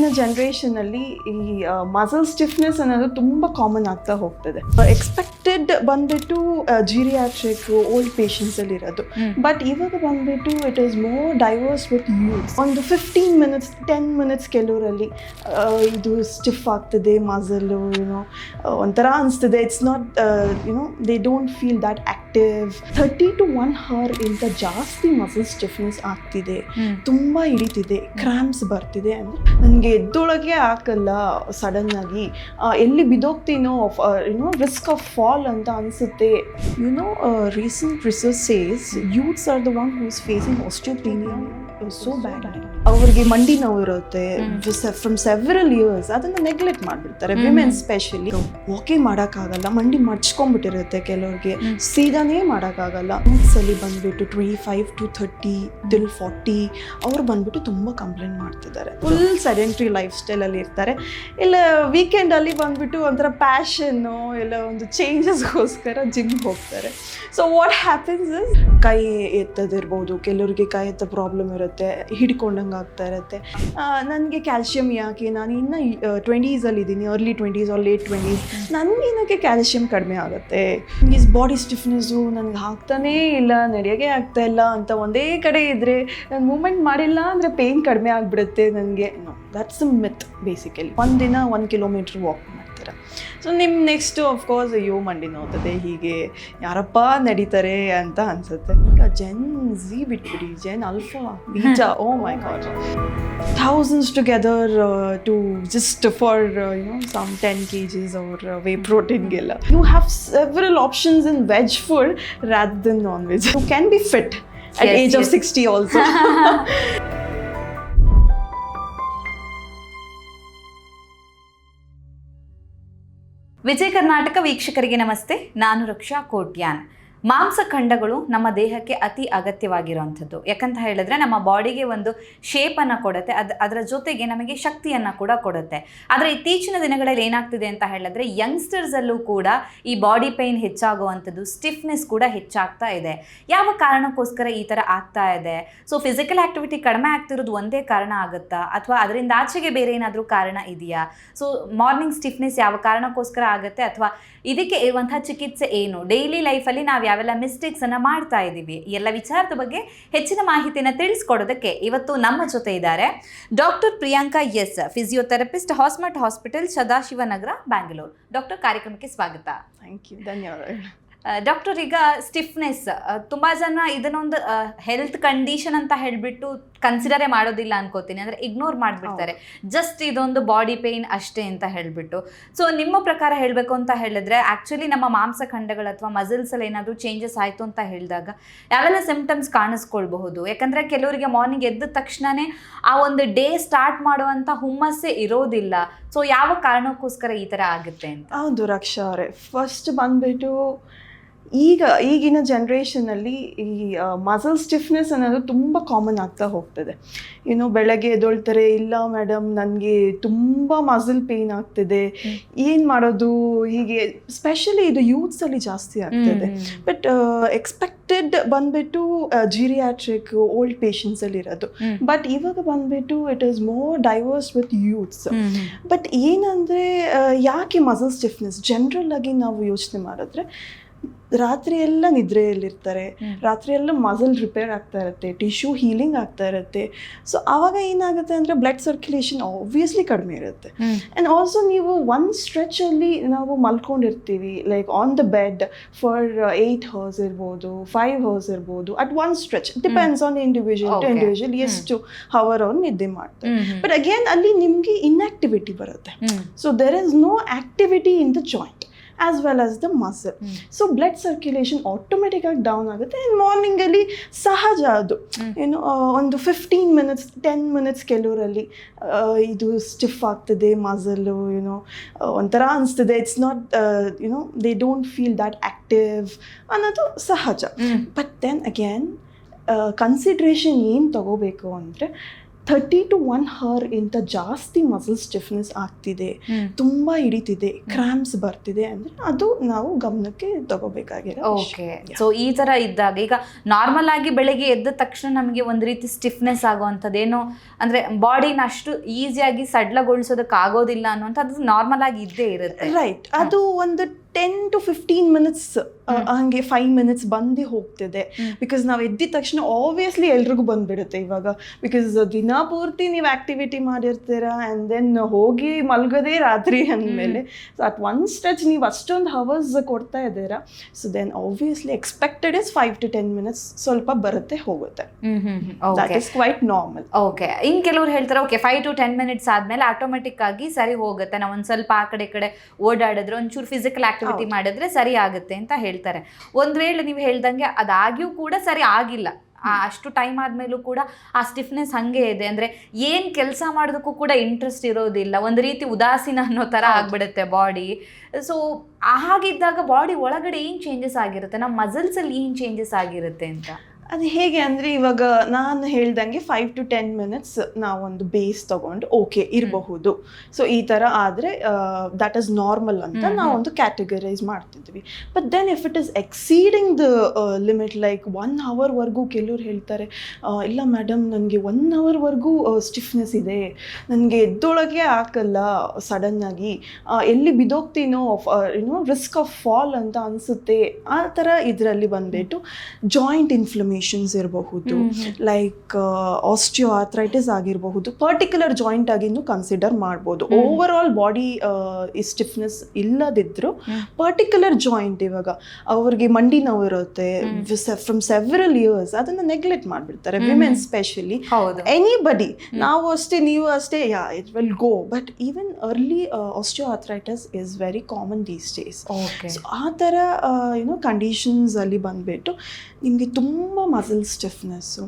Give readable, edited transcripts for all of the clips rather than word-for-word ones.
ಈಗಿನ ಜನ್ರೇಷನಲ್ಲಿ ಈ ಮಸಲ್ ಸ್ಟಿಫ್ನೆಸ್ ಅನ್ನೋದು ತುಂಬ ಕಾಮನ್ ಆಗ್ತಾ ಹೋಗ್ತದೆ. ಎಕ್ಸ್ಪೆಕ್ಟೆಡ್ ಬಂದ್ಬಿಟ್ಟು ಜೀರಿಯಾಟ್ರಿಕ್ ಓಲ್ಡ್ ಪೇಷಂಟ್ಸಲ್ಲಿ ಇರೋದು, ಬಟ್ ಇವಾಗ ಬಂದ್ಬಿಟ್ಟು it is more diverse with youths. ಒಂದು 15 ಮಿನಿಟ್ಸ್ 10 ಮಿನಿಟ್ಸ್ ಕೆಲವರಲ್ಲಿ ಇದು ಸ್ಟಿಫ್ ಆಗ್ತದೆ ಮಸಲು, ಒಂಥರ ಅನಿಸ್ತದೆ. It's not they don't feel that active. 30 to 1 hour ಇಂತ ಜಾಸ್ತಿ ಮಸಲ್ ಸ್ಟಿಫ್ನೆಸ್ ಆಗ್ತಿದೆ, ತುಂಬ ಹಿಡಿತಿದೆ, ಕ್ರ್ಯಾಂಪ್ಸ್ ಬರ್ತಿದೆ ಅಂದರೆ ನನಗೆ ಎದ್ದೊಳಗೆ ಹಾಕಲ್ಲ. ಸಡನ್ನಾಗಿ ಎಲ್ಲಿ ಬಿದ್ದೋಗ್ತೀನೋ, ರಿಸ್ಕ್ ಆಫ್ ಫಾಲ್ ಅಂತ ಅನಿಸುತ್ತೆ. Recent research says youths are the one who is facing osteopenia so bad. ಅವ್ರಿಗೆ ಮಂಡಿ ನೋವು ಇರುತ್ತೆ ಫ್ರಮ್ ಸೆವೆರಲ್ ಇಯರ್ಸ್, ಅದನ್ನು ನೆಗ್ಲೆಕ್ಟ್ ಮಾಡಿಬಿಡ್ತಾರೆ. ವಿಮೆನ್ ಸ್ಪೆಷಲಿ ವಾಕಿಂಗ್ ಮಾಡೋಕ್ಕಾಗಲ್ಲ, ಮಂಡಿ ಮಡ್ಚ್ಕೊಂಡ್ಬಿಟ್ಟಿರುತ್ತೆ ಕೆಲವ್ರಿಗೆ, ಸೀದಾನೇ ಮಾಡೋಕ್ಕಾಗಲ್ಲ. ಅಲ್ಲಿ ಬಂದ್ಬಿಟ್ಟು 25 to 30 till 40 ಅವ್ರು ಬಂದ್ಬಿಟ್ಟು ತುಂಬ ಕಂಪ್ಲೇಂಟ್ ಮಾಡ್ತಿದ್ದಾರೆ. ಫುಲ್ ಸೆಡೆಂಟ್ರಿ ಲೈಫ್ ಸ್ಟೈಲಲ್ಲಿ ಇರ್ತಾರೆ. ಇಲ್ಲ ವೀಕೆಂಡಲ್ಲಿ ಬಂದ್ಬಿಟ್ಟು ಒಂಥರ ಪ್ಯಾಷನ್ನು ಇಲ್ಲ ಒಂದು ಚೇಂಜಸ್ಗೋಸ್ಕರ ಜಿಮ್ ಹೋಗ್ತಾರೆ. ಸೊ ವಾಟ್ ಹ್ಯಾಪನ್ಸ್ ಇಸ್ ಕೈ ಎತ್ತದಿರ್ಬೋದು, ಕೆಲವರಿಗೆ ಕೈ ಎತ್ತ ಪ್ರಾಬ್ಲಮ್ ಇರುತ್ತೆ, ಹಿಡ್ಕೊಂಡಂಗೆ ಆಗ್ತಾ ಇರುತ್ತೆ. ನನಗೆ ಕ್ಯಾಲ್ಶಿಯಂ ಯಾಕೆ, ನಾನು ಇನ್ನು 20s ಇದ್ದೀನಿ, early 20s or late 20s, ನನಗೇನಕ್ಕೆ ಕ್ಯಾಲ್ಶಿಯಂ ಕಡಿಮೆ ಆಗುತ್ತೆ? ಈ ಬಾಡಿ ಸ್ಟಿಫ್ನೆಸ್ಸು ನನಗೆ ಆಗ್ತಾನೇ ಇಲ್ಲ, ನಡೆಯೋಕ್ಕೆ ಆಗ್ತಾ ಇಲ್ಲ ಅಂತ ಒಂದೇ ಕಡೆ ಇದ್ದರೆ, ನಾನು ಮೂಮೆಂಟ್ ಮಾಡಿಲ್ಲ ಅಂದರೆ ಪೇಯ್ನ್ ಕಡಿಮೆ ಆಗಿಬಿಡುತ್ತೆ ನನಗೆ. That's a myth basically. ಒಂದಿನ 1 kilometer ವಾಕ್ ಮಾಡ್ತೀರ, ಸೊ ನಿಮ್ಮ ನೆಕ್ಸ್ಟು ಅಫ್ಕೋರ್ಸ್ ಅಯ್ಯೋ ಮಂಡಿ ನೋಡ್ತದೆ, ಹೀಗೆ ಯಾರಪ್ಪ ನಡೀತಾರೆ ಅಂತ ಅನಿಸುತ್ತೆ. ಈಗ ಜೆನ್ ಝಿ ಬಿಟ್ಬಿಡಿ, gen alpha beta, oh my God, thousands together to just for some 10 kgs or whey protein ಗೆಲ್ಲ. You have several options in veg food rather than non-veg. You can be fit at age of 60 also. Vijaya Karnataka ವೀಕ್ಷಕರಿಗೆ ನಮಸ್ತೆ. ನಾನು ರಕ್ಷಾ ಕೋಟ್ಯಾನ್. ಮಾಂಸಖಂಡಗಳು ನಮ್ಮ ದೇಹಕ್ಕೆ ಅತಿ ಅಗತ್ಯವಾಗಿರುವಂಥದ್ದು. ಯಾಕಂತ ಹೇಳಿದ್ರೆ ನಮ್ಮ ಬಾಡಿಗೆ ಒಂದು ಶೇಪನ್ನು ಕೊಡುತ್ತೆ, ಅದರ ಜೊತೆಗೆ ನಮಗೆ ಶಕ್ತಿಯನ್ನು ಕೂಡ ಕೊಡುತ್ತೆ. ಆದರೆ ಇತ್ತೀಚಿನ ದಿನಗಳಲ್ಲಿ ಏನಾಗ್ತಿದೆ ಅಂತ ಹೇಳಿದ್ರೆ ಯಂಗ್ಸ್ಟರ್ಸಲ್ಲೂ ಕೂಡ ಈ ಬಾಡಿ ಪೇಯ್ನ್ ಹೆಚ್ಚಾಗುವಂಥದ್ದು, ಸ್ಟಿಫ್ನೆಸ್ ಕೂಡ ಹೆಚ್ಚಾಗ್ತಾ ಇದೆ. ಯಾವ ಕಾರಣಕ್ಕೋಸ್ಕರ ಈ ಥರ ಆಗ್ತಾ ಇದೆ? ಸೊ ಫಿಸಿಕಲ್ ಆ್ಯಕ್ಟಿವಿಟಿ ಕಡಿಮೆ ಆಗ್ತಿರೋದು ಒಂದೇ ಕಾರಣ ಆಗುತ್ತಾ, ಅಥವಾ ಅದರಿಂದ ಆಚೆಗೆ ಬೇರೆ ಏನಾದರೂ ಕಾರಣ ಇದೆಯಾ? ಸೊ ಮಾರ್ನಿಂಗ್ ಸ್ಟಿಫ್ನೆಸ್ ಯಾವ ಕಾರಣಕ್ಕೋಸ್ಕರ ಆಗುತ್ತೆ, ಅಥವಾ ಇದಕ್ಕೆ ಇರುವಂತಹ ಚಿಕಿತ್ಸೆ ಏನು? ಡೈಲಿ ಲೈಫಲ್ಲಿ ನಾವು ಯಾವೆಲ್ಲ ಮಿಸ್ಟೇಕ್ಸನ್ನು ಮಾಡ್ತಾ ಇದ್ದೀವಿ, ಎಲ್ಲ ವಿಚಾರದ ಬಗ್ಗೆ ಹೆಚ್ಚಿನ ಮಾಹಿತಿಯನ್ನು ತಿಳಿಸ್ಕೊಡೋದಕ್ಕೆ ಇವತ್ತು ನಮ್ಮ ಜೊತೆ ಇದ್ದಾರೆ doctor Priyanka S, physiotherapist, Hosmat hospital, Sadashivanagar, Bangalore. Doctor, ಕಾರ್ಯಕ್ರಮಕ್ಕೆ ಸ್ವಾಗತ. ಥ್ಯಾಂಕ್ ಯು, ಧನ್ಯವಾದಗಳು. ಡಾಕ್ಟರ್, ಈಗ ಸ್ಟಿಫ್ನೆಸ್ ತುಂಬ ಜನ ಇದನ್ನೊಂದು ಹೆಲ್ತ್ ಕಂಡೀಷನ್ ಅಂತ ಹೇಳಿಬಿಟ್ಟು ಕನ್ಸಿಡರೇ ಮಾಡೋದಿಲ್ಲ ಅನ್ಕೋತೀನಿ, ಅಂದರೆ ಇಗ್ನೋರ್ ಮಾಡಿಬಿಡ್ತಾರೆ, ಜಸ್ಟ್ ಇದೊಂದು ಬಾಡಿ ಪೇಯ್ನ್ ಅಷ್ಟೇ ಅಂತ ಹೇಳಿಬಿಟ್ಟು. ಸೊ ನಿಮ್ಮ ಪ್ರಕಾರ ಹೇಳಬೇಕು ಅಂತ ಹೇಳಿದ್ರೆ ಆ್ಯಕ್ಚುಲಿ ನಮ್ಮ ಮಾಂಸಖಂಡಗಳು ಅಥವಾ ಮಸಲ್ಸಲ್ಲಿ ಏನಾದರೂ ಚೇಂಜಸ್ ಆಯಿತು ಅಂತ ಹೇಳಿದಾಗ ಯಾವೆಲ್ಲ ಸಿಂಪ್ಟಮ್ಸ್ ಕಾಣಿಸ್ಕೊಳ್ಬಹುದು? ಯಾಕಂದರೆ ಕೆಲವರಿಗೆ ಮಾರ್ನಿಂಗ್ ಎದ್ದ ತಕ್ಷಣವೇ ಆ ಒಂದು ಡೇ ಸ್ಟಾರ್ಟ್ ಮಾಡುವಂಥ ಹುಮ್ಮಸ್ಸೇ ಇರೋದಿಲ್ಲ. ಸೊ ಯಾವ ಕಾರಣಕ್ಕೋಸ್ಕರ ಈ ಥರ ಆಗುತ್ತೆ ಅಂತ? ಹೌದು ರಕ್ಷಾ ಅವರೇ, ಫಸ್ಟ್ ಬಂದ್ಬಿಟ್ಟು ಈಗಿನ ಜನ್ರೇಷನಲ್ಲಿ ಈ ಮಸಲ್ ಸ್ಟಿಫ್ನೆಸ್ ಅನ್ನೋದು ತುಂಬ ಕಾಮನ್ ಆಗ್ತಾ ಹೋಗ್ತದೆ. ಬೆಳಗ್ಗೆ ಎದ್ದೊಳ್ತಾರೆ, ಇಲ್ಲ ಮೇಡಮ್ ನನಗೆ ತುಂಬ ಮಸಲ್ ಪೇಯ್ನ್ ಆಗ್ತಿದೆ, ಏನು ಮಾಡೋದು? ಹೀಗೆ ಸ್ಪೆಷಲಿ ಇದು ಯೂತ್ಸಲ್ಲಿ ಜಾಸ್ತಿ ಆಗ್ತದೆ. ಬಟ್ ಎಕ್ಸ್ಪೆಕ್ಟೆಡ್ ಬಂದ್ಬಿಟ್ಟು ಜೀರಿಯಾಟ್ರಿಕ್ ಓಲ್ಡ್ ಪೇಷಂಟ್ಸಲ್ಲಿ ಇರೋದು, ಬಟ್ ಇವಾಗ ಬಂದ್ಬಿಟ್ಟು it is more diverse with youths. But ಏನಂದರೆ ಯಾಕೆ ಮಸಲ್ ಸ್ಟಿಫ್ನೆಸ್? ಜನರಲ್ ಆಗಿ ನಾವು ಯೋಚನೆ ಮಾಡಿದ್ರೆ ರಾತ್ರಿ ಎಲ್ಲ ನಿದ್ರೆಯಲ್ಲಿರ್ತಾರೆ, ರಾತ್ರಿ ಎಲ್ಲ ಮಸಲ್ ರಿಪೇರ್ ಆಗ್ತಾ ಇರುತ್ತೆ, ಟಿಶ್ಯೂ ಹೀಲಿಂಗ್ ಆಗ್ತಾ ಇರುತ್ತೆ. ಸೊ ಆವಾಗ ಏನಾಗುತ್ತೆ ಅಂದರೆ ಬ್ಲಡ್ ಸರ್ಕ್ಯುಲೇಷನ್ ಆಬ್ವಿಯಸ್ಲಿ ಕಡಿಮೆ ಇರುತ್ತೆ. ಆ್ಯಂಡ್ ಆಲ್ಸೋ ನೀವು ಒಂದು ಸ್ಟ್ರೆಚಲ್ಲಿ ನಾವು ಮಲ್ಕೊಂಡಿರ್ತೀವಿ, like on the bed for 8 hours ಇರ್ಬೋದು, 5 hours ಇರ್ಬೋದು, at one stretch. Depends on individual to individual ಎಷ್ಟು ಹವರ್ ಅವ್ರು ನಿದ್ದೆ ಮಾಡ್ತಾರೆ. ಬಟ್ ಅಗೇನ್ ಅಲ್ಲಿ ನಿಮಗೆ ಇನ್ಆಕ್ಟಿವಿಟಿ ಬರುತ್ತೆ. So there is no activity in the joint as well as the muscle. So blood circulation automatic ಆಗಿ ಡೌನ್ ಆಗುತ್ತೆ. ಆ್ಯಂಡ್ ಮಾರ್ನಿಂಗಲ್ಲಿ ಸಹಜ ಅದು, ಒಂದು 15 minutes 10 minutes ಕೆಲವರಲ್ಲಿ ಇದು ಸ್ಟಿಫ್ ಆಗ್ತದೆ ಮಸಲು, ಒಂಥರ ಅನಿಸ್ತದೆ. It's not they don't feel that active ಅನ್ನೋದು ಸಹಜ. ಬಟ್ ದೆನ್ ಅಗೇನ್ ಕನ್ಸಿಡ್ರೇಷನ್ ಏನು ತಗೋಬೇಕು ಅಂದರೆ 30 to 1 hour ಇಂತ ಜಾಸ್ತಿ ಮಸಲ್ ಸ್ಟಿಫ್ನೆಸ್ ಆಗ್ತಿದೆ, ತುಂಬಾ ಹಿಡಿತಿದೆ, ಕ್ರಾಂಪ್ಸ್ ಬರ್ತಿದೆ ಅಂದ್ರೆ ಅದು ನಾವು ಗಮನಕ್ಕೆ ತಗೋಬೇಕಾಗಿರೋ. ಓಕೆ, ಸೊ ಈ ತರ ಇದ್ದಾಗ ಈಗ ನಾರ್ಮಲ್ ಆಗಿ ಬೆಳಗ್ಗೆ ಎದ್ದ ತಕ್ಷಣ ನಮಗೆ ಒಂದು ರೀತಿ ಸ್ಟಿಫ್ನೆಸ್ ಆಗುವಂಥದ್ದೇನೋ ಅಂದ್ರೆ ಬಾಡಿನ ಅಷ್ಟು ಈಸಿಯಾಗಿ ಸಡ್ಲಗೊಳಿಸೋದಕ್ಕೆ ಆಗೋದಿಲ್ಲ ಅನ್ನುವಂಥದ್ದು ನಾರ್ಮಲ್ ಆಗಿ ಇದ್ದೇ ಇರುತ್ತೆ. ರೈಟ್, ಅದು ಒಂದು 10 to 15 minutes ಹಂಗೆ 5 minutes ಬಂದು ಹೋಗ್ತಿದೆ. ಬಿಕಾಸ್ ನಾವು ಎದ್ದಿದ ತಕ್ಷಣ ಆಬ್ವಿಯಸ್ಲಿ ಎಲ್ರಿಗೂ ಬಂದ್ಬಿಡುತ್ತೆ ಇವಾಗ. ಬಿಕಾಸ್ ದಿನ ಪೂರ್ತಿ ನೀವು ಆಕ್ಟಿವಿಟಿ ಮಾಡಿರ್ತೀರಾ ಆ್ಯಂಡ್ ದೆನ್ ಹೋಗಿ ಮಲ್ಗೋದೇ ರಾತ್ರಿ ಅಂದಮೇಲೆ ಸೊ ಅಟ್ ಒನ್ ಸ್ಟ್ರೆಚ್ ನೀವು ಅಷ್ಟೊಂದು ಹವರ್ಸ್ ಕೊಡ್ತಾ ಇದ್ದೀರಾ. So then obviously expected is 5 to 10 minutes ಸ್ವಲ್ಪ ಬರುತ್ತೆ ಹೋಗುತ್ತೆ. That is quite normal. Okay, ಇನ್ನು ಕೆಲವ್ರು ಹೇಳ್ತಾರೆ ಓಕೆ 5 to 10 minutes ಆದ್ಮೇಲೆ ಆಟೋಮೆಟಿಕ್ ಆಗಿ ಸರಿ ಹೋಗುತ್ತೆ, ನಾವು ಒಂದು ಸ್ವಲ್ಪ ಆ ಕಡೆ ಓಡಾಡಿದ್ರೆ ಒಂಚೂರು ಫಿಸಿಕಲ್ ಆಕ್ಟಿವಿಟಿ ಮಾಡಿದ್ರೆ ಸರಿ ಆಗುತ್ತೆ ಅಂತ ಹೇಳ್ತಾರೆ. ಒಂದ್ ವೇಳೆ ನೀವು ಹೇಳ್ದಂಗೆ ಅದಾಗಿಯೂ ಕೂಡ ಸರಿ ಆಗಿಲ್ಲ, ಅಷ್ಟು ಟೈಮ್ ಆದ್ಮೇಲೂ ಕೂಡ ಆ ಸ್ಟಿಫ್ನೆಸ್ ಹಂಗೆ ಇದೆ ಅಂದ್ರೆ ಏನ್ ಕೆಲಸ ಮಾಡೋದಕ್ಕೂ ಕೂಡ ಇಂಟ್ರೆಸ್ಟ್ ಇರೋದಿಲ್ಲ, ಒಂದು ರೀತಿ ಉದಾಸೀನ ಅನ್ನೋ ತರ ಆಗ್ಬಿಡುತ್ತೆ ಬಾಡಿ. ಸೊ ಹಾಗಿದ್ದಾಗ ಬಾಡಿ ಒಳಗಡೆ ಏನ್ ಚೇಂಜಸ್ ಆಗಿರುತ್ತೆ, ನಮ್ಮ ಮಸಲ್ಸ್ ಅಲ್ಲಿ ಏನ್ ಚೇಂಜಸ್ ಆಗಿರುತ್ತೆ ಅಂತ? ಅದು ಹೇಗೆ ಅಂದರೆ ಇವಾಗ ನಾನು ಹೇಳ್ದಂಗೆ 5 to 10 minutes ನಾವೊಂದು ಬೇಸ್ ತಗೊಂಡು ಓಕೆ ಇರಬಹುದು. ಸೊ ಈ ಥರ ಆದರೆ ದಟ್ ಈಸ್ ನಾರ್ಮಲ್ ಅಂತ ನಾವೊಂದು ಕ್ಯಾಟಗರೈಸ್ ಮಾಡ್ತಿದ್ವಿ. But then if it is exceeding the limit like 1 hourವರೆಗೂ ಕೆಲವ್ರು ಹೇಳ್ತಾರೆ ಇಲ್ಲ ಮೇಡಮ್ ನನಗೆ 1 hourವರೆಗೂ ಸ್ಟಿಫ್ನೆಸ್ ಇದೆ, ನನಗೆ ಎದ್ದೊಳಗೆ ಹಾಕಲ್ಲ, ಸಡನ್ನಾಗಿ ಎಲ್ಲಿ ಬಿದ್ದೋಗ್ತೀನೋ ರಿಸ್ಕ್ ಆಫ್ ಫಾಲ್ ಅಂತ ಅನಿಸುತ್ತೆ. ಆ ಥರ ಇದರಲ್ಲಿ ಬಂದ್ಬಿಟ್ಟು ಜಾಯಿಂಟ್ ಇನ್ಫ್ಲಮೇಷನ್ಸ್ ಇರಬಹುದು, ಲೈಕ್ ಆಸ್ಟಿಯೋ ಆರ್ಥ್ರೈಟಿಸ್ ಆಗಿರಬಹುದು, ಪರ್ಟಿಕ್ಯುಲರ್ ಜಾಯಿಂಟ್ ಆಗಿನೂ ಕನ್ಸಿಡರ್ ಮಾಡ್ಬೋದು. ಓವರ್ ಆಲ್ ಬಾಡಿ ಈ ಸ್ಟಿಫ್ನೆಸ್ ಇಲ್ಲದಿದ್ರು ಪರ್ಟಿಕ್ಯುಲರ್ ಜಾಯಿಂಟ್, ಇವಾಗ ಅವ್ರಿಗೆ ಮಂಡಿ ನೋವು ಇರುತ್ತೆ ಫ್ರಮ್ ಸೆವೆರಲ್ ಇಯರ್ಸ್, ಅದನ್ನ ನೆಗ್ಲೆಕ್ಟ್ ಮಾಡ್ಬಿಡ್ತಾರೆ ವಿಮೆನ್ ಸ್ಪೆಷಲಿ. ಎನಿಬಡಿ, ನಾವು ಅಷ್ಟೇ ನೀವು ಅಷ್ಟೇ, it will go. But even early osteo arthritis is very common these days. So ಆ ಥರ ಕಂಡೀಷನ್ಸ್ ಅಲ್ಲಿ ಬಂದ್ಬಿಟ್ಟು ನಿಮಗೆ ತುಂಬ ಮಸಲ್ ಸ್ಟಿಫ್ನೆಸ್ಸು,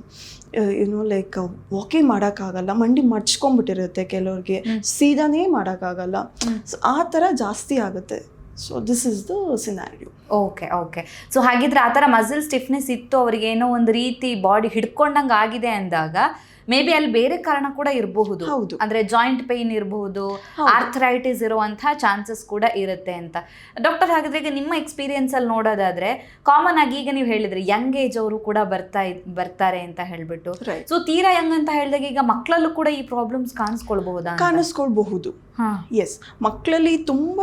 ಲೈಕ್ ವಾಕಿಂಗ್ ಮಾಡೋಕ್ಕಾಗಲ್ಲ, ಮಂಡಿ ಮಡ್ಚ್ಕೊಂಡ್ಬಿಟ್ಟಿರುತ್ತೆ ಕೆಲವ್ರಿಗೆ, ಸೀದಾನೇ ಮಾಡೋಕ್ಕಾಗಲ್ಲ. ಸೊ ಆ ಥರ ಜಾಸ್ತಿ ಆಗುತ್ತೆ. So this is the scenario. Okay. So ಹಾಗಿದ್ರೆ ಆ ಥರ ಮಸಲ್ ಸ್ಟಿಫ್ನೆಸ್ ಇತ್ತು, ಅವ್ರಿಗೆ ಏನೋ ಒಂದು ರೀತಿ ಬಾಡಿ ಹಿಡ್ಕೊಂಡಂಗೆ ಆಗಿದೆ ಅಂದಾಗ ಮೇ ಬಿ ಅಲ್ಲಿ ಬೇರೆ ಕಾರಣ ಕೂಡ ಇರಬಹುದು, ಅಂದ್ರೆ ಜಾಯಿಂಟ್ ಪೈನ್ ಇರಬಹುದು, ಆರ್ಥರೈಟಿಸ್ ಇರುವಂತಹ ಚಾನ್ಸಸ್ ಕೂಡ ಇರುತ್ತೆ ಅಂತ. ಡಾಕ್ಟರ್, ಹಾಗಿದ್ರೆ ಈಗ ನಿಮ್ಮ ಎಕ್ಸ್ಪೀರಿಯನ್ಸ್ ಅಲ್ಲಿ ನೋಡೋದಾದ್ರೆ ಕಾಮನ್ ಆಗಿ ಈಗ ನೀವು ಹೇಳಿದ್ರಿ ಯಂಗ್ ಏಜ್ ಅವರು ಕೂಡ ಬರ್ತಾರೆ ಅಂತ ಹೇಳ್ಬಿಟ್ಟು, ಸೊ ತೀರಾ ಯಂಗ್ ಅಂತ ಹೇಳಿದಾಗ ಈಗ ಮಕ್ಕಳಲ್ಲೂ ಕೂಡ ಈ ಪ್ರಾಬ್ಲಮ್ಸ್ ಕಾಣಿಸ್ಕೊಳ್ಬಹುದು. ಎಸ್, ಮಕ್ಕಳಲ್ಲಿ ತುಂಬ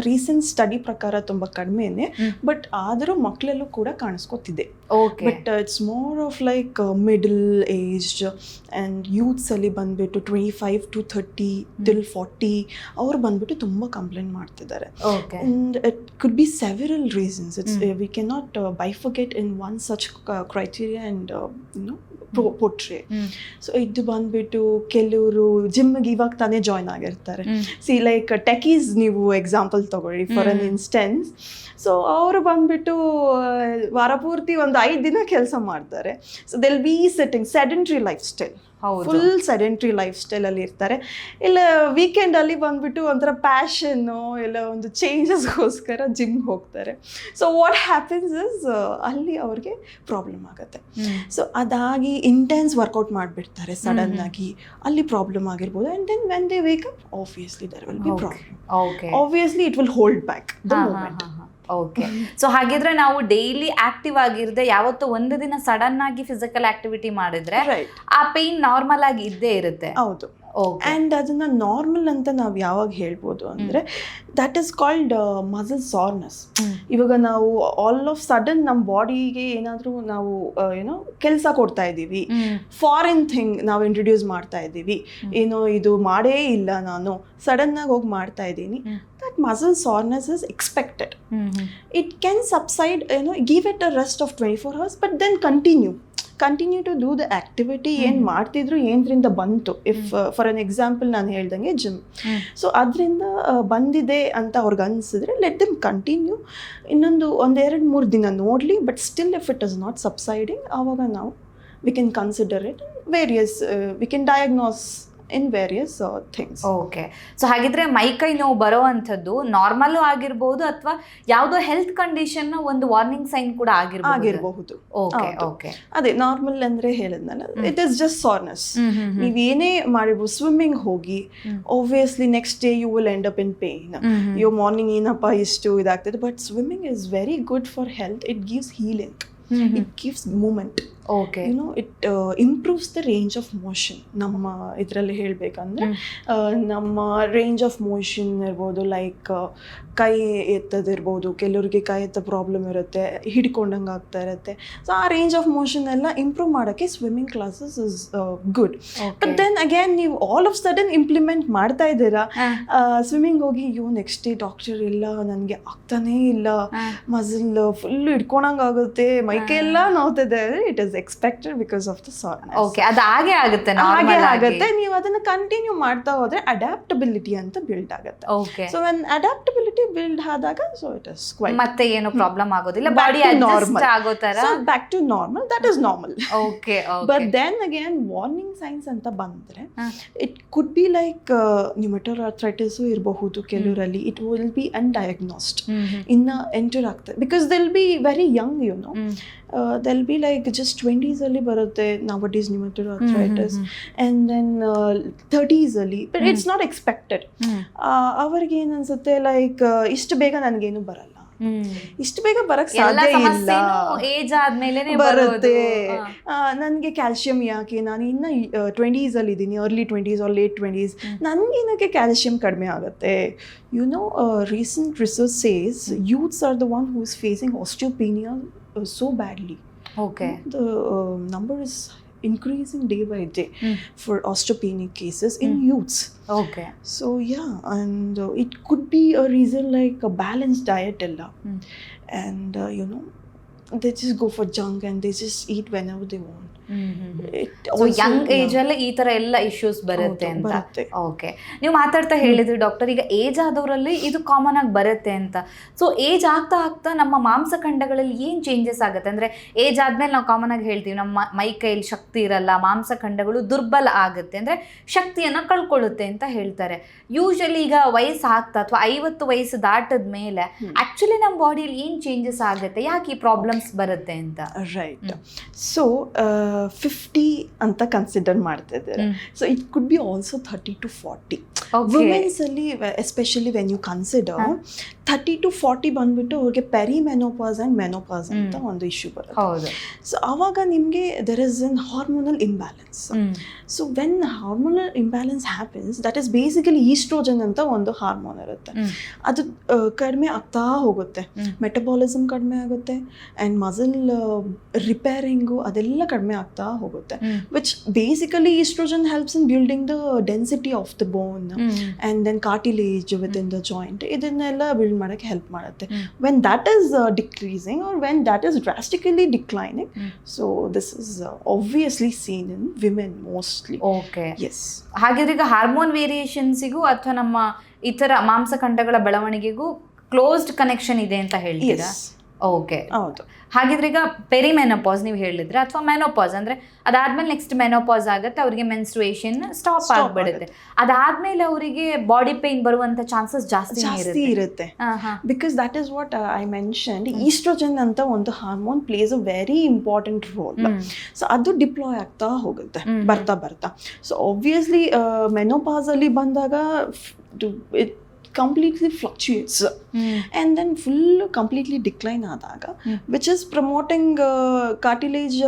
ರೀಸೆಂಟ್ ಸ್ಟಡಿ ಪ್ರಕಾರ ತುಂಬ ಕಡಿಮೆನೆ, ಬಟ್ ಆದರೂ ಮಕ್ಕಳಲ್ಲೂ ಕೂಡ ಕಾಣಿಸ್ಕೊತಿದೆ. But it's more of like middle age and youths ಅಲ್ಲಿ ಬಂದ್ಬಿಟ್ಟು 25 to 30 till 40 ಅವ್ರು ಬಂದ್ಬಿಟ್ಟು ತುಂಬ ಕಂಪ್ಲೇಂಟ್ ಮಾಡ್ತಿದ್ದಾರೆ. And it could be several reasons. It's we can not bifurcate in one such criteria and portray. So ಇದು ಬಂದ್ಬಿಟ್ಟು ಕೆಲವರು ಜಿಮ್ಗೆ ಇವಾಗ ತಾನೇ ಜಾಯ್ನ್ ಆಗಿರ್ತಾರೆ. ಸಿ ಲೈಕ್ ಟೆಕೀಸ್ ನೀವು ಎಕ್ಸಾಂಪಲ್ ತಗೊಳ್ಳಿ ಫಾರ್ ಅನ್ ಇನ್ಸ್ಟೆನ್ಸ್. ಸೊ ಅವರು ಬಂದ್ಬಿಟ್ಟು ವಾರ ಪೂರ್ತಿ ಒಂದು 5 ದಿನ ಕೆಲಸ ಮಾಡ್ತಾರೆ. So they'll be setting sedentary life style, full sedentary ಲೈಫ್ ಸ್ಟೈಲಲ್ಲಿ ಇರ್ತಾರೆ. ಇಲ್ಲ ವೀಕೆಂಡಲ್ಲಿ ಬಂದ್ಬಿಟ್ಟು ಒಂಥರ ಪ್ಯಾಷನ್ನು ಇಲ್ಲ ಒಂದು ಚೇಂಜಸ್ಗೋಸ್ಕರ ಜಿಮ್ಗೆ ಹೋಗ್ತಾರೆ. ಸೊ ವಾಟ್ ಹ್ಯಾಪನ್ಸ್ ಇಸ್ ಅಲ್ಲಿ ಅವ್ರಿಗೆ ಪ್ರಾಬ್ಲಮ್ ಆಗುತ್ತೆ. ಸೊ ಅದಾಗಿ ಇಂಟೆನ್ಸ್ ವರ್ಕೌಟ್ ಮಾಡಿಬಿಡ್ತಾರೆ ಸಡನ್ ಆಗಿ, ಅಲ್ಲಿ ಪ್ರಾಬ್ಲಮ್ ಆಗಿರ್ಬೋದು. And then when they wake up obviously there will be problem. Obviously it will hold back the movement. Okay, so ಹಾಗಿದ್ರೆ ನಾವು ಡೈಲಿ ಆಕ್ಟಿವ್ ಆಗಿರದೆ ಯಾವತ್ತೂ ಒಂದು ದಿನ ಸಡನ್ ಆಗಿ ಫಿಸಿಕಲ್ ಆಕ್ಟಿವಿಟಿ ಮಾಡಿದ್ರೆ ಆ ಪೇನ್ ನಾರ್ಮಲ್ ಆಗಿ ಇದ್ದೇ ಇರುತ್ತೆ. ಹೌದು. ಆ್ಯಂಡ್ ಅದನ್ನ ನಾರ್ಮಲ್ ಅಂತ ನಾವು ಯಾವಾಗ ಹೇಳ್ಬೋದು ಅಂದರೆ ದಟ್ ಈಸ್ ಕಾಲ್ಡ್ ಮಸಲ್ ಸಾರ್ನೆಸ್. ಇವಾಗ ನಾವು ಆಲ್ ಆಫ್ ಸಡನ್ ನಮ್ಮ ಬಾಡಿಗೆ ಏನಾದರೂ ನಾವು ಕೆಲಸ ಕೊಡ್ತಾ ಇದ್ದೀವಿ, ಫಾರಿನ್ ಥಿಂಗ್ ನಾವು ಇಂಟ್ರೊಡ್ಯೂಸ್ ಮಾಡ್ತಾ ಇದ್ದೀವಿ, ಇದು ಮಾಡೇ ಇಲ್ಲ ನಾನು, ಸಡನ್ನಾಗಿ ಹೋಗಿ ಮಾಡ್ತಾ ಇದ್ದೀನಿ, that muscle soreness is expected. It can subside, give it a rest of 24 hours, but then continue to do the activity ಏನು ಮಾಡ್ತಿದ್ರು ಏನರಿಂದ ಬಂತು. ಇಫ್ ಫಾರ್ ಅನ್ ಎಕ್ಸಾಂಪಲ್ ನಾನು ಹೇಳ್ದಂಗೆ ಜಿಮ್, ಸೊ ಅದರಿಂದ ಬಂದಿದೆ ಅಂತ ಅವ್ರಿಗೆ ಅನಿಸಿದ್ರೆ ಲೆಟ್ ದೆಮ್ ಕಂಟಿನ್ಯೂ. ಇನ್ನೊಂದು 1-2-3 ದಿನ ನೋಡಲಿ, but still if it is not subsiding, ಆವಾಗ ನಾವು we can consider it various, we can diagnose in various things. Okay, so ಹಾಗಿದ್ರೆ ಮೈಕೈ ನೋವು ಬರೋ ಅಂಥದ್ದು ನಾರ್ಮಲ್ ಆಗಿರ್ಬೋದು ಅಥವಾ ಯಾವುದೋ ಹೆಲ್ತ್ ಕಂಡೀಷನ್ ಒಂದು ವಾರ್ನಿಂಗ್ ಸೈನ್ ಕೂಡ ಆಗಿರಬಹುದು. ಓಕೆ ಓಕೆ, ಅದೇ ನಾರ್ಮಲ್ ಅಂದ್ರೆ ಹೇಳಿದ್ನಲ್ಲ, ಇಟ್ ಇಸ್ ಜಸ್ಟ್ ಸಾರ್ನೆಸ್. ನೀವೇನೇ ಮಾಡಿರ್ಬೋದು, ಸ್ವಿಮ್ಮಿಂಗ್ ಹೋಗಿ obviously next day you will end up in pain. Your morning ಏನಪ್ಪ ಇಷ್ಟು ಇದಾಗ್ತದೆ, but swimming is very good for health. It gives healing. It gives movement. Okay, you know it improves the range of motion. ನಮ್ಮ ಇದರಲ್ಲಿ ಹೇಳಬೇಕಂದ್ರೆ ನಮ್ಮ range of motion ಇರ್ಬೋದು, like ಕೈ ಎತ್ತದಿರ್ಬೋದು, ಕೆಲವರಿಗೆ ಕೈ ಎತ್ತ ಪ್ರಾಬ್ಲಮ್ ಇರುತ್ತೆ, ಹಿಡ್ಕೊಂಡಂಗೆ ಆಗ್ತಾ ಇರುತ್ತೆ. ಸೊ ಆ ರೇಂಜ್ ಆಫ್ ಮೋಷನ್ ಎಲ್ಲ ಇಂಪ್ರೂವ್ ಮಾಡೋಕ್ಕೆ swimming classes is good. But then again ನೀವು ಆಲ್ ಆಫ್ ಸಡನ್ ಇಂಪ್ಲಿಮೆಂಟ್ ಮಾಡ್ತಾ ಇದ್ದೀರಾ, ಸ್ವಿಮ್ಮಿಂಗ್ ಹೋಗಿ ನೆಕ್ಸ್ಟ್ ಡೇ ಡಾಕ್ಟರ್ ಇಲ್ಲ, ನನಗೆ ಆಗ್ತಾನೇ ಇಲ್ಲ, ಮಸಲ್ ಫುಲ್ ಹಿಡ್ಕೊಂಡಂಗೆ ಆಗುತ್ತೆ, ಮೈಕೈ ಎಲ್ಲ ನೋವ್ತಿದೆ. It is expected because of the soreness. Okay, ಅದು ಹಾಗೆ ಆಗುತ್ತೆ, ಹಾಗೆ ಆಗುತ್ತೆ. ನೀವು ಅದನ್ನ ಕಂಟಿನ್ಯೂ ಮಾಡ್ತಾ ಹೋದ್ರೆ ಅಡ್ಯಾಪ್ಟಬಿಲಿಟಿ ಅಂತ ಬಿಲ್ಡ್ ಆಗುತ್ತೆ. Okay, so when adaptability build ಆದಾಗ, ಸೊ ಇಟ್ ಇಸ್ ಕ್ವೈಟ್, ಮತ್ತೆ ಏನು ಪ್ರಾಬ್ಲಮ್ ಆಗೋದಿಲ್ಲ, ಬಾಡಿ ಅಡ್ಜಸ್ಟ್ ಆಗೋ ತರ, so back to normal. That is normal. Okay, but then again warning signs ಅಂತ ಬಂದ್ರೆ, ಇಟ್ ಕುಡ್ ಬಿ ಲೈಕ್ ನ್ಯೂಮಟರ್ ಆರ್ಥ್ರೈಟಿಸ್ ಇರಬಹುದು ಕೆಲವರಲ್ಲಿ. ಇಟ್ ವಿಲ್ ಬಿ ಅನ್ಡಯಾಗ್ನೋಸ್ಡ್, ಇನ್ನ ಎಂಟರ್ ಆಗ್ತದೆ, because they'll be very young, you know. They'll be like just 20s ಅಲ್ಲಿ ಬರುತ್ತೆ nowadays pneumatoid arthritis, and then 30s ಅಲ್ಲಿ, but it's not expected. ಅವ್ರಿಗೆ ಏನು ಅನ್ಸುತ್ತೆ, ಲೈಕ್ ಇಷ್ಟು ಬೇಗ ನನಗೇನು ಬರಲ್ಲ, ಇಷ್ಟು ಬೇಗ ಬರಕ್ ಸಾಧ್ಯ ಇಲ್ಲ, ಏಜ್ ಆದ್ಮೇಲೆ ಬರುತ್ತೆ, ನನಗೆ ಕ್ಯಾಲ್ಸಿಯಂ ಯಾಕೆ, ನಾನು ಇನ್ನು 20s ಅಲ್ಲಿ ಇದ್ದೀನಿ, early 20s or late 20s, ನನಗೇನಕ್ಕೆ ಕ್ಯಾಲ್ಸಿಯಂ ಕಡಿಮೆ ಆಗುತ್ತೆ. You know, recent research says youths are the one who is facing osteopenia so badly. Okay, the number is increasing day by day for osteopenic cases in youths. Okay, so yeah, and it could be a reason like a balanced diet ella, and you know, they just go for junk and they just eat whenever they want. Young age ಅಲ್ಲೇ ಈ ತರ ಎಲ್ಲ issues ಬರುತ್ತೆ ಅಂತ. Okay, ನೀವು ಮಾತಾಡ್ತಾ ಹೇಳಿದ್ರಿ doctor, ಈಗ ಏಜ್ ಆದವರಲ್ಲಿ ಇದು ಕಾಮನ್ ಆಗಿ ಬರುತ್ತೆ ಅಂತ. ಸೊ ಏಜ್ ಆಗ್ತಾ ಆಗ್ತಾ ನಮ್ಮ ಮಾಂಸಖಂಡಗಳಲ್ಲಿ ಏನ್ ಚೇಂಜಸ್ ಆಗುತ್ತೆ ಅಂದ್ರೆ, ಏಜ್ ಆದ್ಮೇಲೆ ನಾವು ಕಾಮನ್ ಆಗಿ ಹೇಳ್ತೀವಿ ನಮ್ಮ ಮೈ ಕೈಯಲ್ಲಿ ಶಕ್ತಿ ಇರಲ್ಲ, ಮಾಂಸಖಂಡಗಳು ದುರ್ಬಲ ಆಗುತ್ತೆ, ಅಂದ್ರೆ ಶಕ್ತಿಯನ್ನ ಕಳ್ಕೊಳ್ಳುತ್ತೆ ಅಂತ ಹೇಳ್ತಾರೆ. ಯೂಶಲಿ ಈಗ ವಯಸ್ಸು ಆಗ್ತಾ ಅಥವಾ 50 ವಯಸ್ಸು ದಾಟದ ಮೇಲೆ ಆಕ್ಚುಲಿ ನಮ್ಮ ಬಾಡಿಯಲ್ಲಿ ಏನ್ ಚೇಂಜಸ್ ಆಗುತ್ತೆ, ಯಾಕೆ ಈ ಪ್ರಾಬ್ಲಮ್ಸ್ ಬರುತ್ತೆ ಅಂತ? ರೈಟ್, ಸೊ 50 ಅಂತ ಕನ್ಸಿಡರ್ ಮಾಡ್ತಿದ್ದಾರೆ. So it could be also 30 to 40. Womens ಅಲ್ಲಿ especially when you consider 30 to 40 ಬಂದ್ಬಿಟ್ಟು ಅವ್ರಿಗೆ ಪೆರಿಮೆನೋಪಾಸ್ ಅಂಡ್ ಮೆನೋಪಾಸ್ ಅಂತ ಒಂದು ಇಶ್ಯೂ ಬರುತ್ತೆ. ಸೊ ಆವಾಗ ನಿಮಗೆ there is an hormonal imbalance. So when hormonal imbalance happens, that is basically oestrogen ಅಂತ ಒಂದು ಹಾರ್ಮೋನ್ ಇರುತ್ತೆ, ಅದು ಕಡಿಮೆ ಆಗ್ತಾ ಹೋಗುತ್ತೆ, ಮೆಟಬಾಲಿಸಮ್ ಕಡಿಮೆ ಆಗುತ್ತೆ, ಆ್ಯಂಡ್ ಮಸಲ್ ರಿಪೇರಿಂಗು ಅದೆಲ್ಲ ಕಡಿಮೆ ಆಗ್ತಾ ಹೋಗುತ್ತೆ, which basically oestrogen helps in building the density of the bone and then cartilage within the joint, ಇದನ್ನೆಲ್ಲ ಬಿಲ್ಡ್ ಮಾಡೋಕ್ಕೆ ಹೆಲ್ಪ್ ಮಾಡುತ್ತೆ. When that is decreasing or when that is drastically declining, so this is obviously seen in women mostly. Okay, yes. ಹಾಗಿದ್ರೆ ಈಗ hormone ವೇರಿಯೇಷನ್ಸಿಗೂ ಅಥವಾ ನಮ್ಮ ಇತರ ಮಾಂಸಖಂಡಗಳ ಬೆಳವಣಿಗೆಗೂ closed connection ಇದೆ ಅಂತ ಹೇಳ್ತೀರಾ? ಓಕೆ, ಹೌದು. ಹಾಗಿದ್ರೆ ಈಗ ಪೆರಿಮೆನೋಪಾಸ್ ನೀವು ಹೇಳಿದ್ರೆ, ಅಥವಾ ಮೆನೋಪಾಸ್ ಅಂದ್ರೆ ಅದಾದ್ಮೇಲೆ ನೆಕ್ಸ್ಟ್ ಮೆನೋಪಾಸ್ ಆಗುತ್ತೆ, ಅವರಿಗೆ ಮೆನ್ಸ್ಟ್ರುಯೇಷನ್ ಸ್ಟಾಪ್ ಆಗಿಬಿಡುತ್ತೆ, ಅದಾದ್ಮೇಲೆ ಅವರಿಗೆ ಬಾಡಿ ಪೇನ್ ಬರುವಂತ ಚಾನ್ಸಸ್ ಜಾಸ್ತಿ ಇರುತ್ತೆ. Because that is what I mentioned, oestrogen ಅಂತ ಒಂದು hormone place a very important role. So ಅದು ಡಿಪ್ಲಾಯ್ ಆಗ್ತಾ ಹೋಗುತ್ತೆ ಬರ್ತಾ ಬರ್ತಾ. ಸೊ ಆಬ್ವಿಯಸ್ಲಿ ಮೆನೋಪಾಸ್ ಅಲ್ಲಿ ಬಂದಾಗ it completely fluctuates and then full completely decline ಆದಾಗ, which is promoting cartilage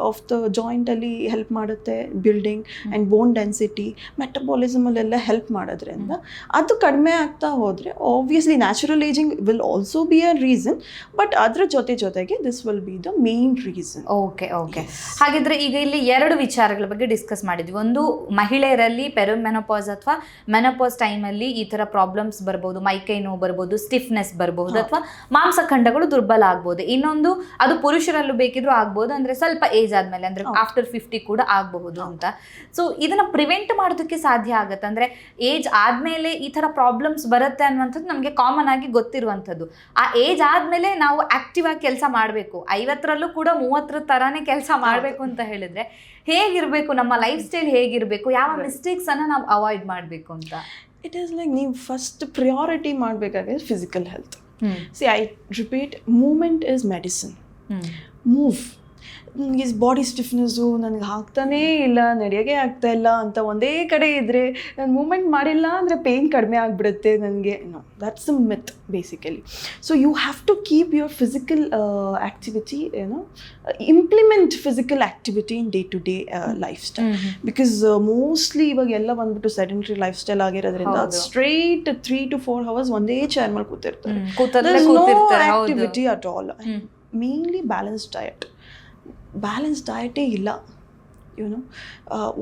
of the joint ಅಲ್ಲಿ help ಮಾಡುತ್ತೆ, building and bone density, metabolism ಅಲ್ಲೆಲ್ಲ help ಮಾಡೋದ್ರಿಂದ ಅದು ಕಡಿಮೆ ಆಗ್ತಾ ಹೋದರೆ obviously natural aging will also be a reason, but ಅದರ ಜೊತೆಗೆ this will be the main reason. Okay okay, ಹಾಗಿದ್ರೆ ಈಗ ಇಲ್ಲಿ ಎರಡು ವಿಚಾರಗಳ ಬಗ್ಗೆ ಡಿಸ್ಕಸ್ ಮಾಡಿದ್ವಿ. ಒಂದು, ಮಹಿಳೆಯರಲ್ಲಿ ಪೆರಿಮೆನೋಪಾಸ್ ಅಥವಾ ಮೆನೋಪಾಸ್ ಟೈಮಲ್ಲಿ ಈ ಥರ ಪ್ರಾಬ್ಲಮ್ಸ್ ಬರ್ಬೋದು, ಮೈಕೈ ನೋವು ಬರ್ಬೋದು, ಸ್ಟಿಫ್ನೆಸ್ ಬರ್ಬೋದು, ಅಥವಾ ಮಾಂಸಖಂಡಗಳು ದುರ್ಬಲ ಆಗ್ಬೋದು. ಇನ್ನೊಂದು ಅದು ಪುರುಷರಲ್ಲೂ ಬೇಕಿದ್ರೂ ಆಗ್ಬೋದು, ಅಂದ್ರೆ ಸ್ವಲ್ಪ ಏಜ್ ಆದ್ಮೇಲೆ, ಅಂದ್ರೆ ಆಫ್ಟರ್ 50 ಕೂಡ ಆಗಬಹುದು ಅಂತ. ಸೊ ಇದನ್ನ ಪ್ರಿವೆಂಟ್ ಮಾಡೋದಕ್ಕೆ ಸಾಧ್ಯ ಆಗತ್ತೆ ಅಂದ್ರೆ ಏಜ್ ಆದ್ಮೇಲೆ ಈ ತರ ಪ್ರಾಬ್ಲಮ್ಸ್ ಬರುತ್ತೆ ಅನ್ನುವಂಥದ್ದು ನಮಗೆ ಕಾಮನ್ ಆಗಿ ಗೊತ್ತಿರುವಂಥದ್ದು. ಆ ಏಜ್ ಆದ್ಮೇಲೆ ನಾವು ಆಕ್ಟಿವ್ ಆಗಿ ಕೆಲಸ ಮಾಡಬೇಕು. 50ರಲ್ಲೂ ಕೂಡ 30 ತರಾನೇ ಕೆಲಸ ಮಾಡಬೇಕು ಅಂತ ಹೇಳಿದ್ರೆ ಹೇಗಿರ್ಬೇಕು, ನಮ್ಮ ಲೈಫ್ ಸ್ಟೈಲ್ ಹೇಗಿರ್ಬೇಕು, ಯಾವ ಮಿಸ್ಟೇಕ್ಸ್ ಅನ್ನ ನಾವು ಅವಾಯ್ಡ್ ಮಾಡಬೇಕು ಅಂತ? ಇಟ್ ಈಸ್ ಲೈಕ್ ನೀವು ಫಸ್ಟ್ ಪ್ರಿಯಾರಿಟಿ ಮಾಡಬೇಕಾಗಿದೆ physical health. See I repeat, movement is medicine. Move. ನನಗೆ ಬಾಡಿ ಸ್ಟಿಫ್ನೆಸ್ಸು ನನಗೆ ಆಗ್ತಾನೇ ಇಲ್ಲ, ನಡೆಯೋಕ್ಕೆ ಆಗ್ತಾ ಇಲ್ಲ ಅಂತ ಒಂದೇ ಕಡೆ ಇದ್ದರೆ, ನಾನು ಮೂಮೆಂಟ್ ಮಾಡಿಲ್ಲ ಅಂದರೆ ಪೇಯ್ನ್ ಕಡಿಮೆ ಆಗಿಬಿಡುತ್ತೆ ನನಗೆ. No, that's a myth basically. So you have to keep your physical activity, implement physical activity in day to day life style. Because mostly ಇವಾಗ ಎಲ್ಲ ಬಂದ್ಬಿಟ್ಟು ಸೆಡೆಂಟ್ರಿ ಲೈಫ್ ಸ್ಟೈಲ್ ಆಗಿರೋದ್ರಿಂದ ಸ್ಟ್ರೈಟ್ 3 to 4 hours ಒಂದೇ chair ಮೇಲೆ ಕೂತಿರ್ತಾರೆ. No activity at all. Mainly balanced diet. Balance ಡಯಟೇ ಇಲ್ಲ.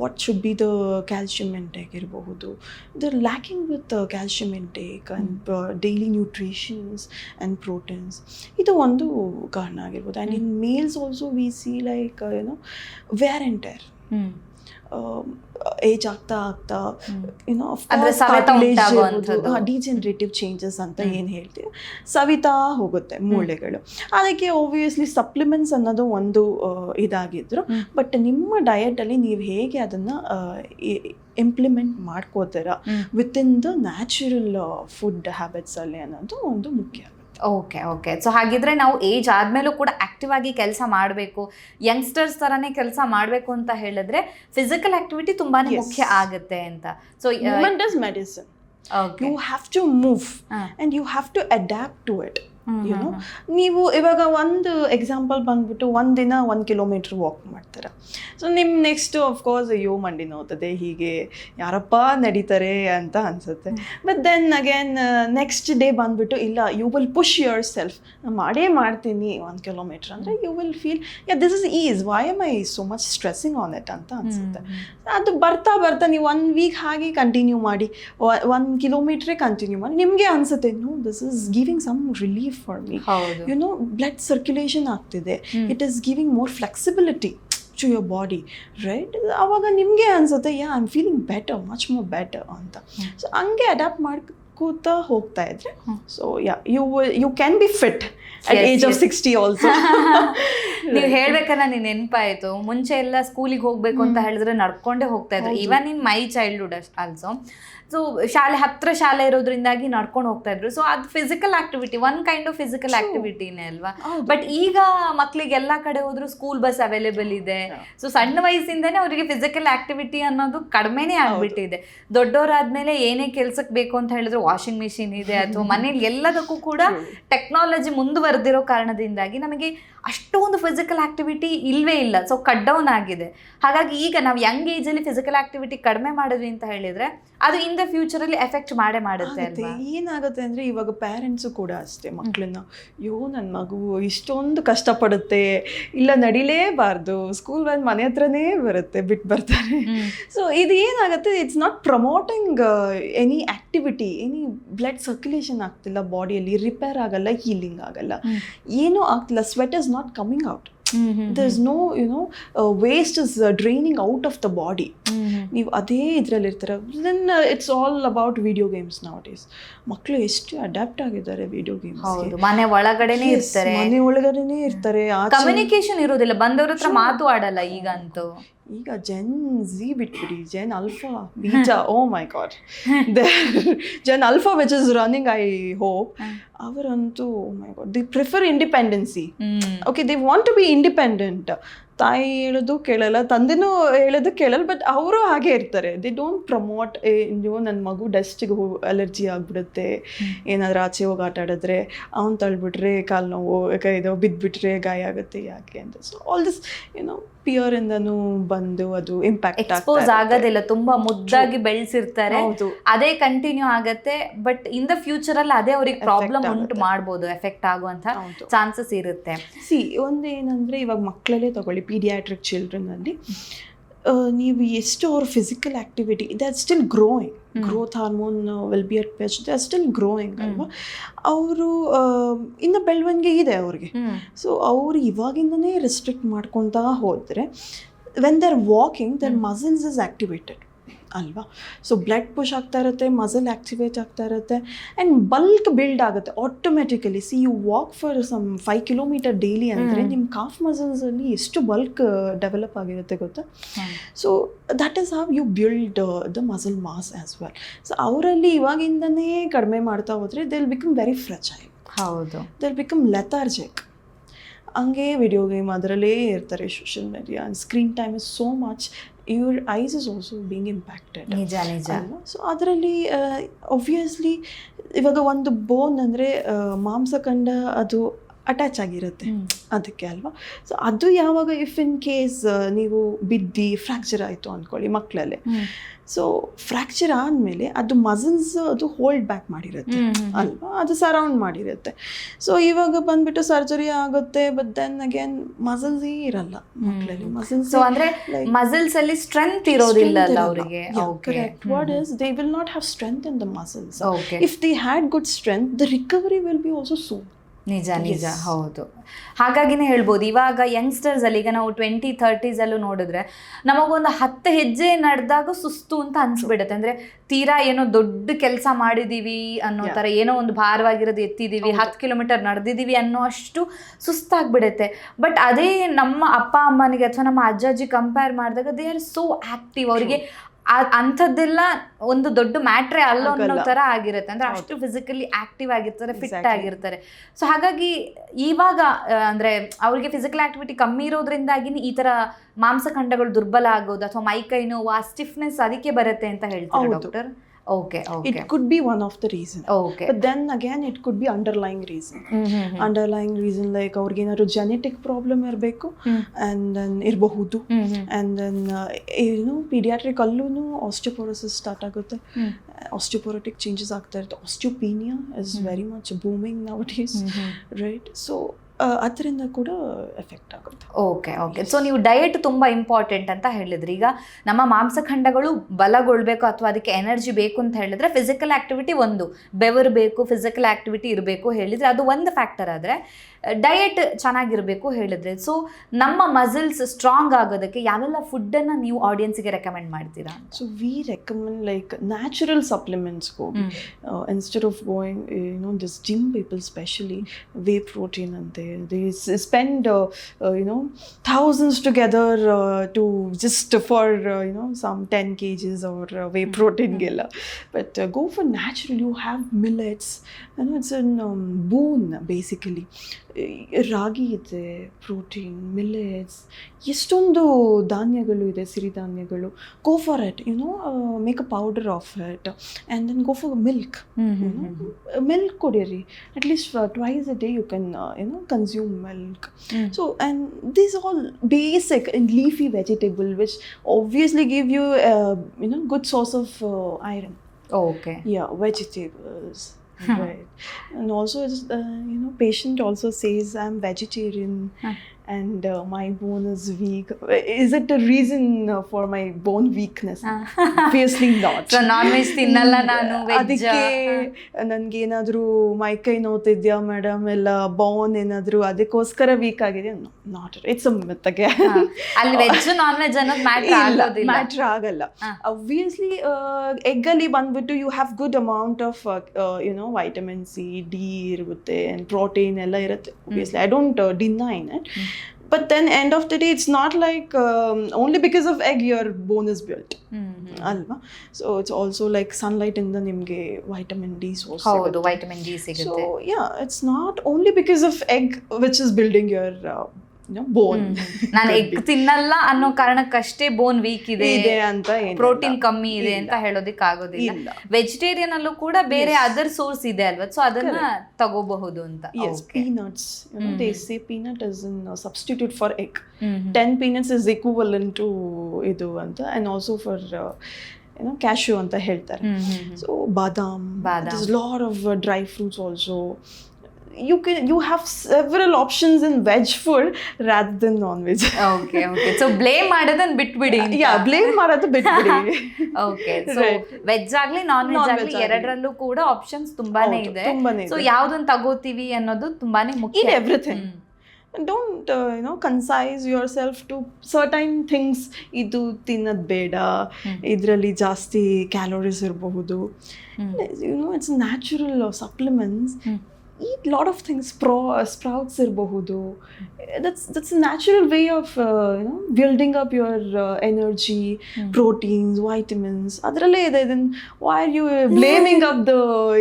What should be the calcium intake ಇರಬಹುದು, the lacking with calcium intake and daily nutritions and proteins, ಇದು ಒಂದು ಕಾರಣ ಆಗಿರ್ಬೋದು. And in males also we C like where and tear. Age ಆಗ್ತಾ ಆಗ್ತಾ degenerative changes ಅಂತ ಏನು ಹೇಳ್ತೀವಿ, ಸವಿತಾ ಹೋಗುತ್ತೆ ಮೂಳೆಗಳು. ಅದಕ್ಕೆ ಓಬ್ವಿಯಸ್ಲಿ ಸಪ್ಲಿಮೆಂಟ್ಸ್ ಅನ್ನೋದು ಒಂದು ಇದಾಗಿದ್ರು. ಬಟ್ ನಿಮ್ಮ ಡಯಟಲ್ಲಿ ನೀವು ಹೇಗೆ ಅದನ್ನು ಇಂಪ್ಲಿಮೆಂಟ್ ಮಾಡ್ಕೋತೀರಾ ವಿತಿನ್ ದ ನ್ಯಾಚುರಲ್ ಫುಡ್ ಹ್ಯಾಬಿಟ್ಸಲ್ಲಿ ಅನ್ನೋದು ಒಂದು ಮುಖ್ಯ. ಓಕೆ. ಸೊ ಹಾಗಿದ್ರೆ ನಾವು ಏಜ್ ಆದ್ಮೇಲೂ ಕೂಡ ಆಕ್ಟಿವ್ ಆಗಿ ಕೆಲಸ ಮಾಡಬೇಕು, ಯಂಗ್ಸ್ಟರ್ಸ್ ತರಾನೇ ಕೆಲಸ ಮಾಡಬೇಕು ಅಂತ ಹೇಳಿದ್ರೆ ಫಿಸಿಕಲ್ ಆಕ್ಟಿವಿಟಿ ತುಂಬಾನೇ ಮುಖ್ಯ ಆಗುತ್ತೆ ಅಂತ. So movement is medicine. You have to move and you have to adapt to it. ನೀವು ಇವಾಗ ಒಂದು ಎಕ್ಸಾಂಪಲ್ ಬಂದ್ಬಿಟ್ಟು ಒಂದಿನ 1 kilometer ವಾಕ್ ಮಾಡ್ತಾರೆ. ಸೊ ನಿಮ್ಮ ನೆಕ್ಸ್ಟ್ ಆಫ್ಕೋರ್ಸ್ ಅಯ್ಯೋ ಮಂಡಿ ನೋವ್ತದೆ, ಹೀಗೆ ಯಾರಪ್ಪ ನಡೀತಾರೆ ಅಂತ ಅನಿಸುತ್ತೆ. But then again next day ಬಂದ್ಬಿಟ್ಟು ಇಲ್ಲ, you will push yourself, ನಾನು ಮಾಡೇ ಮಾಡ್ತೀನಿ 1 kilometer ಅಂದರೆ you will feel this is is, why am I so much stressing on it ಅಂತ ಅನಿಸುತ್ತೆ. ಅದು ಬರ್ತಾ ಬರ್ತಾ ನೀವು 1 week ಹಾಗೆ ಕಂಟಿನ್ಯೂ ಮಾಡಿ, 1 kilometer ಕಂಟಿನ್ಯೂ ಮಾಡಿ, ನಿಮಗೆ ಅನಿಸುತ್ತೆ no this is giving some relief for me. Blood circulation ಆಗ್ತಿದೆ. It is giving more flexibility to your body, right? ಅವಾಗ ನಿಮಗೆ ಅನ್ಸುತ್ತೆ I am feeling better, much more better ಅಂತ. ಸೊ ಹಂಗೆ ಅಡಾಪ್ಟ್ ಮಾಡ್ಕೋತಾ ಹೋಗ್ತಾ ಇದ್ರೆ, so you can be fit at age of 60 also. ನೀವು ಹೇಳ್ಬೇಕನ್ನ ನೀನ್ ನೆನಪಾಯ್ತು, ಮುಂಚೆ ಎಲ್ಲ ಸ್ಕೂಲಿಗೆ ಹೋಗ್ಬೇಕು ಅಂತ ಹೇಳಿದ್ರೆ ನಡ್ಕೊಂಡೇ ಹೋಗ್ತಾ ಇದ್ರು. Even in my childhood also. So ಹತ್ರ ಶಾಲೆ ಇರೋದ್ರಿಂದಾಗಿ ನಡ್ಕೊಂಡು ಹೋಗ್ತಾ ಇದ್ರು. ಸೊ ಅದು physical activity, one kind of physical ಆಕ್ಟಿವಿಟಿನೇ ಅಲ್ವಾ. ಬಟ್ ಈಗ ಮಕ್ಳಿಗೆ ಎಲ್ಲಾ ಕಡೆ ಹೋದ್ರು ಸ್ಕೂಲ್ ಬಸ್ ಅವೈಲೇಬಲ್ ಇದೆ. ಸೊ ಸಣ್ಣ ವಯಸ್ಸಿಂದಾನೇ ಅವರಿಗೆ ಫಿಸಿಕಲ್ ಆಕ್ಟಿವಿಟಿ ಅನ್ನೋದು ಕಡಿಮೆನೇ ಆಗ್ಬಿಟ್ಟಿದೆ. ದೊಡ್ಡವರಾದ್ಮೇಲೆ ಏನೇ ಕೆಲ್ಸಕ್ಕೆ ಬೇಕು ಅಂತ ಹೇಳಿದ್ರು ವಾಷಿಂಗ್ ಮಿಷಿನ್ ಇದೆ, ಅಥವಾ ಮನೇಲಿ ಎಲ್ಲದಕ್ಕೂ ಕೂಡ ಟೆಕ್ನಾಲಜಿ ಮುಂದುವರೆದಿರೋ ಕಾರಣದಿಂದಾಗಿ ನಮಗೆ ಅಷ್ಟೊಂದು ಫಿಸಿಕಲ್ ಆಕ್ಟಿವಿಟಿ ಇಲ್ವೇ ಇಲ್ಲ. ಸೊ ಕಟ್ ಡೌನ್ ಆಗಿದೆ. ಹಾಗಾಗಿ ಈಗ ನಾವು ಯಂಗ್ ಏಜ್ ಅಲ್ಲಿ ಫಿಸಿಕಲ್ ಆಕ್ಟಿವಿಟಿ ಕಡಿಮೆ ಮಾಡಿದ್ವಿ ಅಂತ ಹೇಳಿದ್ರೆ ಅದು ಇನ್ ದ ಫ್ಯೂಚರ್ ಅಲ್ಲಿ ಎಫೆಕ್ಟ್ ಮಾಡುತ್ತೆ. ಏನಾಗುತ್ತೆ ಅಂದ್ರೆ ಇವಾಗ ಪೇರೆಂಟ್ಸು ಕೂಡ ಅಷ್ಟೇ, ಮಕ್ಕಳನ್ನ ನನ್ನ ಮಗು ಇಷ್ಟೊಂದು ಕಷ್ಟಪಡುತ್ತೆ, ಇಲ್ಲ ನಡಿಲೇಬಾರ್ದು, ಸ್ಕೂಲ್ ಬಂದು ಮನೆ ಹತ್ರನೇ ಬರುತ್ತೆ, ಬಿಟ್ಟು ಬರ್ತಾರೆ. ಸೊ ಇದು ಏನಾಗುತ್ತೆ, it's not promoting any activity, any blood circulation ಆಗ್ತಿಲ್ಲ ಬಾಡಿಯಲ್ಲಿ, ರಿಪೇರ್ ಆಗಲ್ಲ, ಹೀಲಿಂಗ್ ಆಗಲ್ಲ, ಏನೂ ಆಗ್ತಿಲ್ಲ, sweat is not coming out. There's no waste is draining out of the body. ನೀವು ಅದೇ ಇದ್ರಲ್ಲಿ ಇರ್ತಾರೆ. Then it's all about video games nowadays. ಮಕ್ಕಳು ಎಷ್ಟು ಅಡ್ಯಾಪ್ಟ್ ಆಗಿದ್ದಾರೆ ವಿಡಿಯೋ ಗೇಮ್ಸ್. ಮನೆ ಒಳಗಡೆನೇ ಇರ್ತಾರೆ, ಕಮ್ಯುನಿಕೇಶನ್ ಇರೋದಿಲ್ಲ, ಬಂದವ್ರ ಹತ್ರ ಮಾತು ಆಡಲ್ಲ ಈಗ ಅಂತೂ. ಈಗ ಜೆನ್ ಝಿ ಬಿಟ್ಬಿಡಿ, gen alpha, beta, oh my god, gen alpha which is running, I hope ಅವರಂತೂ oh my god, they prefer independency. Okay, they want to be independent. ತಾಯಿ ಹೇಳೋದು ಕೇಳಲ್ಲ, ತಂದೆನೂ ಹೇಳೋದು ಕೇಳಲ್ಲ, ಬಟ್ ಅವರು ಹಾಗೆ ಇರ್ತಾರೆ. ದೇ ಡೋಂಟ್ ಪ್ರಮೋಟ್ ನನ್ನ ಮಗು ಡಸ್ಟಿಗೆ ಅಲರ್ಜಿ ಆಗಿಬಿಡುತ್ತೆ, ಏನಾದರೂ ಆಚೆ ಹೋಗಿ ಆಟ ಆಡಿದ್ರೆ, ಅವ್ನು ತಳ್ಬಿಟ್ರೆ ಕಾಲು ನೋವು, ಇದು ಬಿದ್ದುಬಿಟ್ರೆ ಗಾಯ ಆಗುತ್ತೆ, ಯಾಕೆ ಅಂತ. ಸೊ ಆಲ್ ದಿಸ್ ಪಿಯರ್ ಇಂದನೂ ಬಂದು ಅದು ಇಂಪ್ಯಾಕ್ಟ್ ಎಕ್ಸ್ಪೋಸ್ ಆಗೋದಿಲ್ಲ. ತುಂಬಾ ಮುದ್ದಾಗಿ ಬೆಳೆಸಿರ್ತಾರೆ, ಅದೇ ಕಂಟಿನ್ಯೂ ಆಗತ್ತೆ. ಬಟ್ ಇನ್ ದ ಫ್ಯೂಚರ್ ಅಲ್ಲಿ ಅದೇ ಅವ್ರಿಗೆ ಪ್ರಾಬ್ಲಮ್ ಉಂಟು ಮಾಡ್ಬೋದು, ಎಫೆಕ್ಟ್ ಆಗುವಂತ ಚಾನ್ಸಸ್ ಇರುತ್ತೆ. ಒಂದೇನಂದ್ರೆ ಇವಾಗ ಮಕ್ಕಳಲ್ಲೇ ತಗೊಳ್ಳಿ, ಪೀಡಿಯಾಟ್ರಿಕ್ ಚಿಲ್ಡ್ರನ್ ಅಲ್ಲಿ ನೀವು ಎಷ್ಟು ಅವ್ರ physical activity they are still growing, growth hormone will be at fetch, they are still growing ಅಲ್ವಾ. ಅವರು ಇನ್ನು ಬೆಳವಣಿಗೆ ಇದೆ ಅವ್ರಿಗೆ. ಸೊ ಅವರು ಇವಾಗಿಂದನೇ ರೆಸ್ಟ್ರಿಕ್ಟ್ ಮಾಡ್ಕೊತಾ ಹೋದರೆ when they are walking their muscles is activated ಅಲ್ವಾ. ಸೊ ಬ್ಲಡ್ ಪುಷ್ ಆಗ್ತಾ ಇರುತ್ತೆ, ಮಸಲ್ ಆ್ಯಕ್ಟಿವೇಟ್ ಆಗ್ತಾ ಇರುತ್ತೆ ಆ್ಯಂಡ್ ಬಲ್ಕ್ ಬಿಲ್ಡ್ ಆಗುತ್ತೆ automatically. See you walk for some 5 kilometre daily ಅಂದರೆ ನಿಮ್ಮ ಕಾಫ್ ಮಸಲ್ಸಲ್ಲಿ ಎಷ್ಟು ಬಲ್ಕ್ ಡೆವಲಪ್ ಆಗಿರುತ್ತೆ ಗೊತ್ತಾ. So that is how you build the muscle mass as well. ಸೊ ಅವರಲ್ಲಿ ಇವಾಗಿಂದನೇ ಕಡಿಮೆ ಮಾಡ್ತಾ ಹೋದರೆ they will become very fragile. ಹೌದು, ದೇ ವಿಲ್ ಬಿಕಮ್ ಲೆಥಾರ್ಜಿಕ್. ಹಂಗೆ ವಿಡಿಯೋ ಗೇಮ್ ಅದರಲ್ಲೇ ಇರ್ತಾರೆ, social media screen time is so much, your eyes is also being impacted. ನಿಜ ನಿಜ. ಸೊ ಅದರಲ್ಲಿ ಒಬ್ವಿಯಸ್ಲಿ ಇವಾಗ ಒಂದು ಬೋನ್ ಅಂದರೆ ಮಾಂಸಖಂಡ ಅದು ಅಟ್ಯಾಚ್ ಆಗಿರುತ್ತೆ ಅದಕ್ಕೆ ಅಲ್ವಾ. ಸೊ ಅದು ಯಾವಾಗ ಇಫ್ ಇನ್ ಕೇಸ್ ನೀವು ಬಿದ್ದು ಫ್ರ್ಯಾಕ್ಚರ್ ಆಯಿತು ಅಂದ್ಕೊಳ್ಳಿ ಮಕ್ಕಳಲ್ಲೇ, ಸೊ ಫ್ರ್ಯಾಕ್ಚರ್ ಆದಮೇಲೆ ಅದು ಮಸಲ್ಸ್ ಅದು ಹೋಲ್ಡ್ ಬ್ಯಾಕ್ ಮಾಡಿರುತ್ತೆ ಅಲ್ವಾ, ಅದು ಸರೌಂಡ್ ಮಾಡಿರುತ್ತೆ. ಸೊ ಇವಾಗ ಬಂದ್ಬಿಟ್ಟು ಸರ್ಜರಿ ಆಗುತ್ತೆ, ಬಟ್ ದೆನ್ ಅಗೇನ್ ಮಸಲ್ಸೇ ಇರಲ್ಲ ಮಕ್ಕಳಲ್ಲಿ. ಮಸಲ್ಸ್ ಅಂದ್ರೆ ಮಸಲ್ಸ್ ಅಲ್ಲಿ ಸ್ಟ್ರೆಂತ್ ಇರೋದಿಲ್ಲ ಅಲ್ಲ ಅವರಿಗೆ. Correct. What is they will not have strength in the muscles. If they had good strength, the recovery will be also soon. ನಿಜ ನಿಜ, ಹೌದು. ಹಾಗಾಗಿನೇ ಹೇಳ್ಬೋದು ಇವಾಗ ಯಂಗ್ಸ್ಟರ್ಸ್ ಅಲ್ಲಿ, ಈಗ ನಾವು 20-30s ಅಲ್ಲೂ ನೋಡಿದ್ರೆ ನಮಗೊಂದು 10 ಹೆಜ್ಜೆ ನಡೆದಾಗ ಸುಸ್ತು ಅಂತ ಅನ್ಸ್ಬಿಡುತ್ತೆ. ಅಂದ್ರೆ ತೀರಾ ಏನೋ ದೊಡ್ಡ ಕೆಲಸ ಮಾಡಿದೀವಿ ಅನ್ನೋ ತರ, ಏನೋ ಒಂದು ಭಾರವಾಗಿರೋದು ಎತ್ತಿದೀವಿ, 10 ಕಿಲೋಮೀಟರ್ ನಡೆದಿದ್ದೀವಿ ಅನ್ನೋ ಅಷ್ಟು ಸುಸ್ತಾಗ್ಬಿಡುತ್ತೆ. ಬಟ್ ಅದೇ ನಮ್ಮ ಅಪ್ಪ ಅಮ್ಮನಿಗೆ ಅಥವಾ ನಮ್ಮ ಅಜ್ಜಿ ಕಂಪೇರ್ ಮಾಡಿದಾಗ ದೇ ಆರ್ ಸೋ ಆಕ್ಟಿವ್. ಅವರಿಗೆ ಅಂಥದ್ದೆಲ್ಲ ಒಂದು ದೊಡ್ಡ ಮ್ಯಾಟ್ರೇ ಅಲ್ಲ ಅನ್ನೋ ಥರ ಆಗಿರುತ್ತೆ. ಅಂದರೆ ಅಷ್ಟು ಫಿಸಿಕಲಿ ಆ್ಯಕ್ಟಿವ್ ಆಗಿರ್ತಾರೆ, ಫಿಟ್ ಆಗಿರ್ತಾರೆ. ಸೊ ಹಾಗಾಗಿ ಇವಾಗ ಅಂದರೆ ಅವ್ರಿಗೆ ಫಿಸಿಕಲ್ ಆ್ಯಕ್ಟಿವಿಟಿ ಕಮ್ಮಿ ಇರೋದ್ರಿಂದಾಗಿನೇ ಈ ಥರ ಮಾಂಸಖಂಡಗಳು ದುರ್ಬಲ ಆಗೋದು ಅಥವಾ ಮೈಕೈ ನೋವು, ಆ ಸ್ಟಿಫ್ನೆಸ್ ಅದಕ್ಕೆ ಬರುತ್ತೆ ಅಂತ ಹೇಳ್ತಾರೆ doctor. Okay. It could be one of the reasons. Okay. But then again, it could be underlying reason. Underlying reason like ಅವ್ರಿಗೆ ಏನಾದ್ರು genetic problem ಇರಬೇಕು, and then ಇರಬಹುದು, and then pediatric ಅಲ್ಲೂ osteoporosis ಸ್ಟಾರ್ಟ್ ಆಗುತ್ತೆ, osteoporotic changes ಆಗ್ತಾ ಇರುತ್ತೆ. Osteopenia is very much booming nowadays, right? So ಅದರಿಂದ ಕೂಡ ಎಫೆಕ್ಟ್ ಆಗುತ್ತೆ. ಓಕೆ. ಸೊ ನೀವು ಡಯಟ್ ತುಂಬ ಇಂಪಾರ್ಟೆಂಟ್ ಅಂತ ಹೇಳಿದ್ರಿ. ಈಗ ನಮ್ಮ ಮಾಂಸಖಂಡಗಳು ಬಲಗೊಳ್ಬೇಕು ಅಥವಾ ಅದಕ್ಕೆ ಎನರ್ಜಿ ಬೇಕು ಅಂತ ಹೇಳಿದ್ರೆ ಫಿಸಿಕಲ್ ಆ್ಯಕ್ಟಿವಿಟಿ ಒಂದು, ಬೆವರು ಬೇಕು, ಫಿಸಿಕಲ್ ಆ್ಯಕ್ಟಿವಿಟಿ ಇರಬೇಕು ಹೇಳಿದರೆ ಅದು ಒಂದು ಫ್ಯಾಕ್ಟರ್. ಆದರೆ ಡಯಟ್ ಚೆನ್ನಾಗಿರಬೇಕು ಹೇಳಿದ್ರೆ, ಸೊ ನಮ್ಮ ಮಸಲ್ಸ್ ಸ್ಟ್ರಾಂಗ್ ಆಗೋದಕ್ಕೆ ಯಾವೆಲ್ಲ ಫುಡ್ಡನ್ನು ನೀವು ಆಡಿಯನ್ಸಿಗೆ ರೆಕಮೆಂಡ್ ಮಾಡ್ತೀರಾ? So we recommend like natural supplements ಹೋಗಿ, instead of going this gym people specially whey protein ಅಂತೆ, they spend thousands together to just for some 10 kgs or whey protein gella. But go for natural. You have millets, it's a boon basically. ರಾಗಿ ಇದೆ, protein, millets, ಎಷ್ಟೊಂದು ಧಾನ್ಯಗಳು ಇದೆ, ಸಿರಿಧಾನ್ಯಗಳು. Go for it, make a powder of it, and then go for milk. Milk ಕುಡೀರಿ, at least twice a day you can consume milk. So and this all basic and leafy vegetable which obviously give you good source of iron. Okay. Yeah, vegetables. Right. And also patient also says I'm vegetarian and my bone is weak. Is it a reason for my bone weakness? Obviously not. So non-veg ತಿನ್ನಲ್ಲ ನಾನು, veg. ಅದಕ್ಕೆ ನನಗೇನಾದರೂ ಮೈಕೈ ನೋವ್ತಿದ್ಯಾ madam, ಎಲ್ಲ ಬೋನ್ ಏನಾದರೂ ಅದಕ್ಕೋಸ್ಕರ weak ಆಗಿದೆ? Not. It's a myth again. ಅಲ್ಲಿ ವೆಜ್ ನಾನ್ ವೆಜ್ ಅನ್ನೋದು ಮ್ಯಾಟ್ರ್ ಆಗಲ್ಲ. Obviously ಎಗ್ಗಲ್ಲಿ ಬಂದ್ಬಿಟ್ಟು you have good amount of vitamin C, D ಇರುತ್ತೆ, and protein ಎಲ್ಲ ಇರುತ್ತೆ. Obviously I don't deny it. But then end of the day it's not like only because of egg your bone is built. Alva. So it's also like sunlight ಇಂದ ನಿಮಗೆ vitamin D source. ಹೌದು, vitamin D ಸಿಗುತ್ತೆ. So yeah, it's not only because of egg which is building your ಬೋನ್. ನಾನು egg ತಿನ್ನಲ್ಲ ಅನ್ನೋ ಕಾರಣಕ್ಕಷ್ಟೇ ಬೋನ್ weak ಇದೆ ಅಂತ, protein ಕಮ್ಮಿ ಇದೆ ಅಂತ ಹೇಳೋದಿಕ್ ಆಗೋದಿಲ್ಲ. ವೆಜಿಟೇರಿಯನ್ ಅಲ್ಲೂ ಕೂಡ ಬೇರೆ ಅದರ್ ಸೋರ್ಸ್ ಇದೆ ಅಲ್ವಾ, ಸೊ ಅದನ್ನ ತಗೋಬಹುದು ಅಂತ. Peanuts, they say peanut is a substitute for egg. 10 peanuts is equivalent to ಇದು ಅಂತ, and also for cashew ಅಂತ ಹೇಳ್ತಾರೆ. So badam, there's a lot of dry fruits also. you have several options in veg food rather than non-veg. Okay okay so blame ಮಾಡೋದನ್ನ ಬಿಟ್ಬಿಡಿ. Blame ಮಾಡೋದು ಬಿಟ್ಬಿಡಿ. Okay so veg ಆಗ್ಲಿ non veg ಆಗ್ಲಿ ಎರಡರಲ್ಲೂ ಕೂಡ ಆಪ್ಷನ್ಸ್ ತುಂಬಾನೇ ಇದೆ. ಸೊ ಯಾವ್ದನ್ನ ತಗೋತೀವಿ ಅನ್ನೋದು ತುಂಬಾನೇ ಮುಖ್ಯ. In everything. Don't concise yourself to certain things. ಇದು ತಿನ್ನೋದು ಬೇಡ, ಇದರಲ್ಲಿ ಜಾಸ್ತಿ ಕ್ಯಾಲೋರೀಸ್ ಇರಬಹುದು. It's natural supplements. Eat lot of things. Sprouts ಇರಬಹುದು. That's a natural way of building up your energy, proteins, vitamins. ಅದರಲ್ಲೇ ಇದೆ. Then why are you blaming up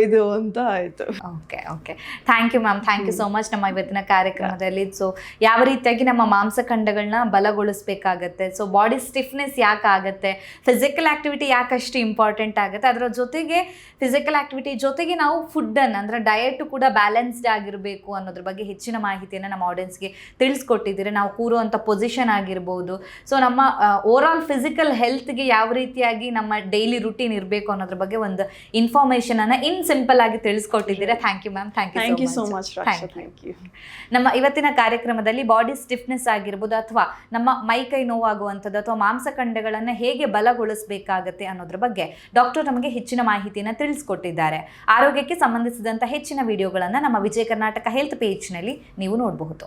ಇದು ಅಂತ ಆಯ್ತು. Okay okay thank you ma'am, thank you so much ನಮ್ಮ ಇವತ್ತಿನ ಕಾರ್ಯಕ್ರಮದಲ್ಲಿ. So ಯಾವ ರೀತಿಯಾಗಿ ನಮ್ಮ ಮಾಂಸಖಂಡಗಳನ್ನ ಬಲಗೊಳಿಸ್ಬೇಕಾಗತ್ತೆ, ಸೊ ಬಾಡಿ ಸ್ಟಿಫ್ನೆಸ್ ಯಾಕೆ ಆಗುತ್ತೆ, ಫಿಸಿಕಲ್ ಆಕ್ಟಿವಿಟಿ ಯಾಕಷ್ಟು ಇಂಪಾರ್ಟೆಂಟ್ ಆಗುತ್ತೆ, ಅದರ ಜೊತೆಗೆ ಫಿಸಿಕಲ್ ಆಕ್ಟಿವಿಟಿ ಜೊತೆಗೆ ನಾವು ಫುಡ್ಡನ್ನು ಅಂದರೆ ಡಯಟ್ ಕೂಡ ಬ್ಯಾಲೆನ್ಸ್ಡ್ ಆಗಿರಬೇಕು ಅನ್ನೋದ್ರ ಬಗ್ಗೆ ಹೆಚ್ಚಿನ ಮಾಹಿತಿಯನ್ನು ನಮ್ಮ ಆಡಿಯನ್ಸ್ಗೆ ತಿಳಿಸ್ಕೊಟ್ಟಿದ್ದೀರಿ. ನಾವು ಕೂರುವಂಥ ಪೊಸಿಷನ್ ಆಗಿರ್ಬೋದು, ಸೊ ನಮ್ಮ ಓವರ್ ಆಲ್ ಫಿಸಿಕಲ್ ಹೆಲ್ತ್ಗೆ ಯಾವ ರೀತಿಯಾಗಿ ನಮ್ಮ ಡೈಲಿ ರುಟೀನ್ ಇರಬೇಕು ಅನ್ನೋದ್ರ ಬಗ್ಗೆ ಒಂದು ಇನ್ಫಾರ್ಮೇಷನನ್ನು ಸಿಂಪಲ್ ಆಗಿ ತಿಳಿಸ್ಕೊಟ್ಟಿದ್ದೀರಾ. Thank you ma'am, thank you so much. ನಮ್ಮ ಇವತ್ತಿನ ಕಾರ್ಯಕ್ರಮದಲ್ಲಿ ಬಾಡಿ ಸ್ಟಿಫ್ನೆಸ್ ಆಗಿರ್ಬೋದು ಅಥವಾ ನಮ್ಮ ಮೈಕೈ ನೋವಾಗುವಂಥದ್ದು ಅಥವಾ ಮಾಂಸಖಂಡಗಳನ್ನು ಹೇಗೆ ಬಲಗೊಳಿಸಬೇಕಾಗತ್ತೆ ಅನ್ನೋದ್ರ ಬಗ್ಗೆ ಡಾಕ್ಟರ್ ನಮಗೆ ಹೆಚ್ಚಿನ ಮಾಹಿತಿಯನ್ನು ತಿಳಿಸ್ಕೊಟ್ಟಿದ್ದಾರೆ. ಆರೋಗ್ಯಕ್ಕೆ ಸಂಬಂಧಿಸಿದಂಥ ಹೆಚ್ಚಿನ ವಿಡಿಯೋಗಳನ್ನು ನಮ್ಮ ವಿಜಯ ಕರ್ನಾಟಕ ಹೆಲ್ತ್ ಪೇಜ್ನಲ್ಲಿ ನೀವು ನೋಡಬಹುದು.